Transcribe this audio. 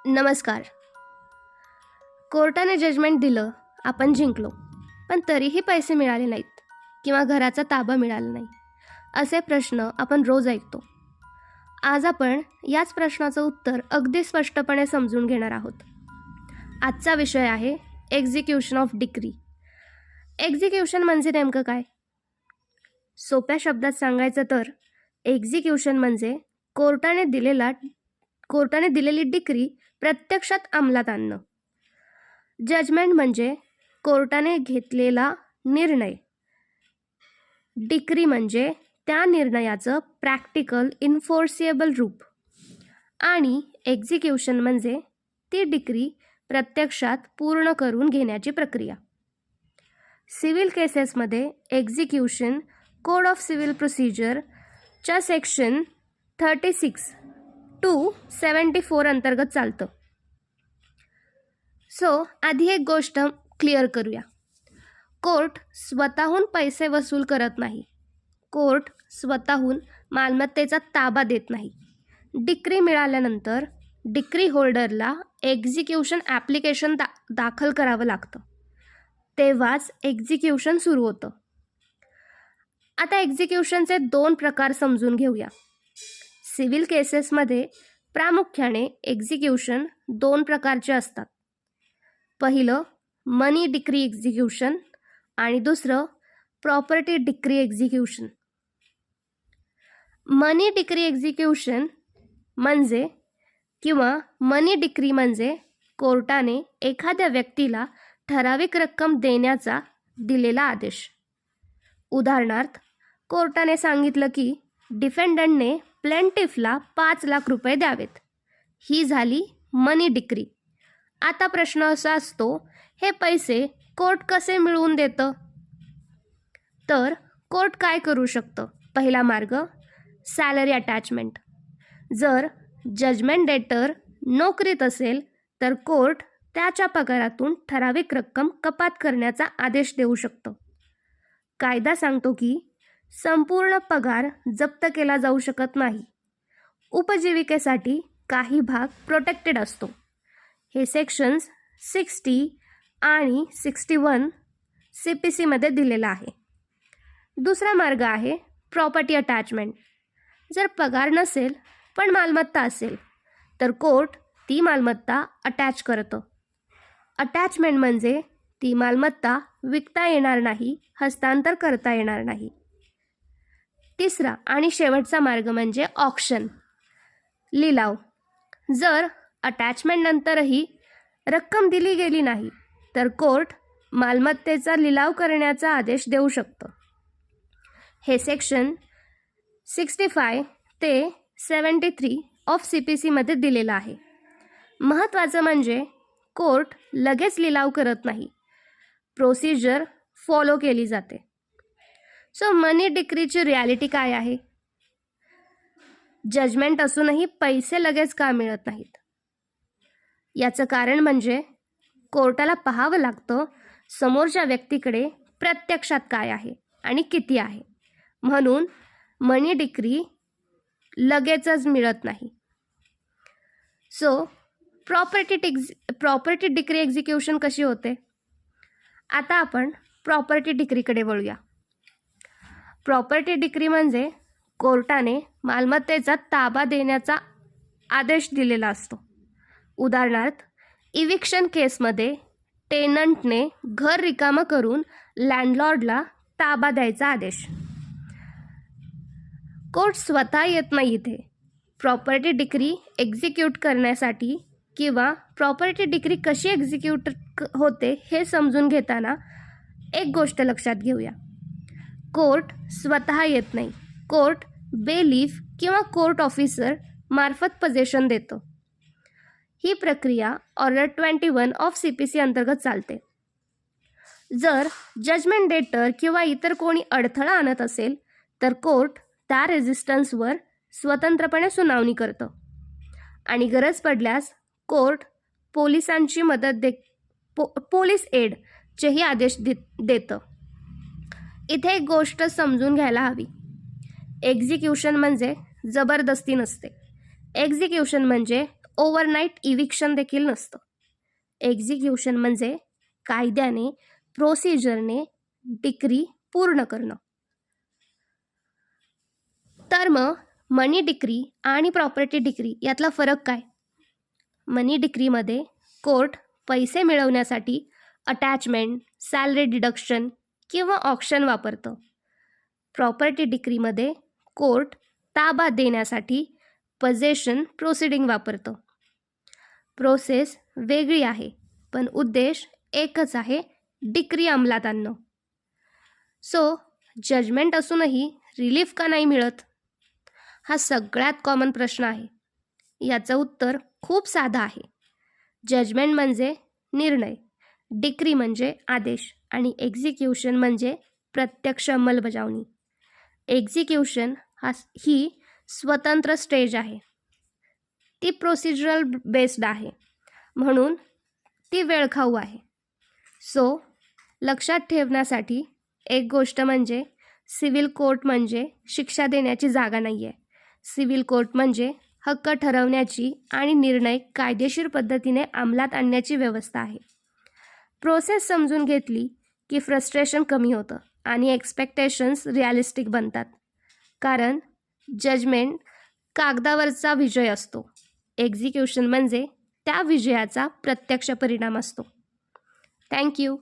नमस्कार. कोर्टाने जजमेंट दिलं, आपण जिंकलो, पण तरीही पैसे मिळाले नाहीत किंवा घराचा ताबा मिळाला नाही, असे प्रश्न आपण रोज ऐकतो. आज आपण याच प्रश्नाचं उत्तर अगदी स्पष्टपणे समजून घेणार आहोत. आजचा विषय आहे एक्झिक्युशन ऑफ डिक्री. एक्झिक्युशन म्हणजे नेमकं काय? सोप्या शब्दात सांगायचं तर एक्झिक्युशन म्हणजे कोर्टाने दिलेली डिक्री प्रत्यक्षात अंमलात आणणं. जजमेंट म्हणजे कोर्टाने घेतलेला निर्णय. डिक्री म्हणजे त्या निर्णयाचं प्रॅक्टिकल इन्फोर्सिएबल रूप. आणि एक्झिक्युशन म्हणजे ती डिक्री प्रत्यक्षात पूर्ण करून घेण्याची प्रक्रिया. सिव्हिल केसेसमध्ये एक्झिक्युशन कोड ऑफ सिव्हिल प्रोसिजरच्या सेक्शन 36 to 74 अंतर्गत चालतं. आधी एक गोष्ट क्लिअर करूया. कोर्ट स्वतःहून पैसे वसूल करत नाही. कोर्ट स्वतःहून मालमत्तेचा ताबा देत नाही. डिक्री मिळाल्यानंतर डिक्री होल्डरला एक्झिक्युशन ॲप्लिकेशन दाखल करावं लागतं. तेव्हाच एक्झिक्युशन सुरू होतं. आता एक्झिक्युशनचे 2 प्रकार समजून घेऊया. सिव्हिल केसेसमध्ये प्रामुख्याने एक्झिक्युशन 2 प्रकारचे असतात. पहिलं मनी डिक्री एक्झिक्युशन आणि दुसरं प्रॉपर्टी डिक्री एक्झिक्युशन. मनी डिक्री एक्झिक्युशन म्हणजे किंवा मनी डिक्री म्हणजे कोर्टाने एखाद्या व्यक्तीला ठराविक रक्कम देण्याचा दिलेला आदेश. उदाहरणार्थ, कोर्टाने सांगितलं की डिफेंडंटने प्लेंटिफला 5 लाख रुपये द्यावेत. ही झाली मनी डिक्री. आता प्रश्न असा असतो, हे पैसे कोर्ट कसे मिळवून देतं? तर कोर्ट काय करू शकतं? पहिला मार्ग सॅलरी अटॅचमेंट. जर जजमेंट डेटर नोकरीत असेल तर कोर्ट त्याच्या पगारातून ठराविक रक्कम कपात करण्याचा आदेश देऊ शकतं. कायदा सांगतो की संपूर्ण पगार जप्त केला जाऊ शकत नाही. उपजीविकेसाठी काही भाग प्रोटेक्टेड असतो. हे सेक्शन्स 60 आणि 61 CPC दिलेलं आहे. दुसरा मार्ग आहे प्रॉपर्टी अटॅचमेंट. जर पगार नसेल पण मालमत्ता असेल तर कोर्ट ती मालमत्ता अटॅच करतं. अटॅचमेंट म्हणजे ती मालमत्ता विकता येणार नाही, हस्तांतर करता येणार नाही. तिसरा आणि शेवटचा मार्ग म्हणजे ऑक्शन, लिलाव. जर अटॅचमेंट नंतरही रक्कम दिली गेली नाही तर कोर्ट मालमत्तेचा लिलाव करण्याचा आदेश देऊ शकतं. हे सेक्शन 65 ते 73 ऑफ CPC दिलेलं आहे. महत्त्वाचं म्हणजे कोर्ट लगेच लिलाव करत नाही. प्रोसिजर फॉलो केली जाते. मनी डिक्रीची रिॲलिटी काय आहे? जजमेंट असूनही पैसे लगेच का मिळत नाहीत? याचं कारण म्हणजे कोर्टाला पाहावं लागतं समोरच्या व्यक्तीकडे प्रत्यक्षात काय आहे आणि किती आहे. म्हणून मनी डिक्री लगेचच मिळत नाही. प्रॉपर्टी डिक्री एक्झिक्युशन कशी होते? आता आपण प्रॉपर्टी डिक्रीकडे वळूया. प्रॉपर्टी डिक्री म्हणजे कोर्टाने मालमत्तेचा ताबा देण्याचा आदेश दिलेला असतो. उदाहरणार्थ, इविक्शन केसमध्ये टेनंटने घर रिकामं करून लँडलॉर्डला ताबा द्यायचा आदेश. कोर्ट स्वतः येत नाही इथे. प्रॉपर्टी डिक्री एक्झिक्यूट करण्यासाठी किंवा प्रॉपर्टी डिक्री कशी एक्झिक्यूट होते हे समजून घेताना एक गोष्ट लक्षात घेऊया. कोर्ट स्वतः येत नाही. कोर्ट बेलीफ किंवा कोर्ट ऑफिसर मार्फत पोझिशन देतं. ही प्रक्रिया ऑर्डर 21 ऑफ CPC अंतर्गत चालते. जर जजमेंट डेटर किंवा इतर कोणी अडथळा आणत असेल तर कोर्ट त्या रेझिस्टन्सवर स्वतंत्रपणे सुनावणी करतं आणि गरज पडल्यास कोर्ट पोलिसांची पोलीस एडचेही आदेश देतं. इथे एक गोष्ट समजून घ्यायला हवी. एक्झिक्युशन म्हणजे जबरदस्ती नसते. एक्झिक्युशन म्हणजे ओव्हरनाईट इविक्शन देखील नसतं. एक्झिक्युशन म्हणजे कायद्याने, प्रोसिजरने डिक्री पूर्ण करणं. तर मग मनी डिक्री आणि प्रॉपर्टी डिक्री यातला फरक काय? मनी डिक्रीमध्ये कोर्ट पैसे मिळवण्यासाठी अटॅचमेंट, सॅलरी डिडक्शन किंवा ऑप्शन वापरतं. प्रॉपर्टी डिक्रीमध्ये कोर्ट ताबा देण्यासाठी पजेशन प्रोसिडिंग वापरतं. प्रोसेस वेगळी आहे, पण उद्देश एकच आहे, डिक्री अंमलात आणणं. सो जजमेंट असूनही रिलीफ का नाही मिळत? हा सगळ्यात कॉमन प्रश्न आहे. याचं उत्तर खूप साधं आहे. जजमेंट म्हणजे निर्णय, डिक्री म्हणजे आदेश आणि एक्झिक्युशन म्हणजे प्रत्यक्ष अंमलबजावणी. एक्झिक्युशन ही स्वतंत्र स्टेज आहे. ती प्रोसिजरल बेस्ड आहे, म्हणून ती वेळखाऊ आहे. सो लक्षात ठेवण्यासाठी एक गोष्ट म्हणजे सिव्हिल कोर्ट म्हणजे शिक्षा देण्याची जागा नाही आहे. सिव्हिल कोर्ट म्हणजे हक्क ठरवण्याची आणि निर्णय कायदेशीर पद्धतीने अंमलात आणण्याची व्यवस्था आहे. प्रोसेस समजून घेतली की फ्रस्ट्रेशन कमी होतं आणि एक्सपेक्टेशन्स रिअलिस्टिक बनतात. कारण जजमेंट कागदावरचा विजय असतो, एक्झिक्युशन म्हणजे त्या विजयाचा प्रत्यक्ष परिणाम असतो. थँक्यू.